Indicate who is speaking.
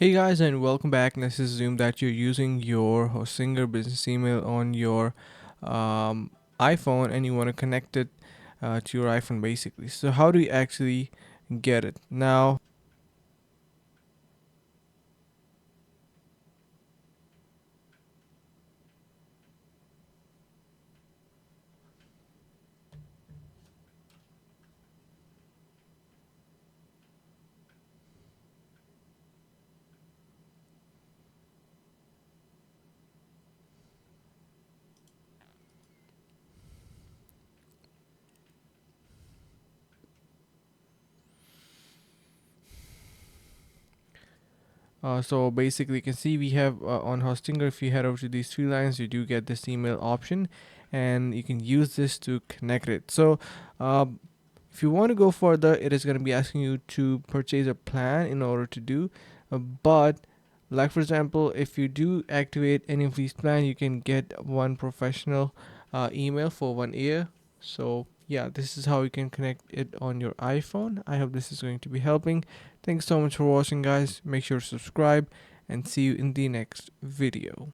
Speaker 1: Hey guys, and welcome back. Let's assume that you're using your Hostinger business email on your iPhone and you want to connect it to your iPhone basically. So, how do you actually get it? Now, so basically, you can see we have on Hostinger, if you head over to these three lines, you do get this email option and you can use this to connect it. So, if you want to go further, it is going to be asking you to purchase a plan in order to do. But like for example, if you do activate any of these plans, you can get one professional email for 1 year. So yeah, this is how you can connect it on your iPhone. I hope this is going to be helping. Thanks so much for watching, guys. Make sure to subscribe and see you in the next video.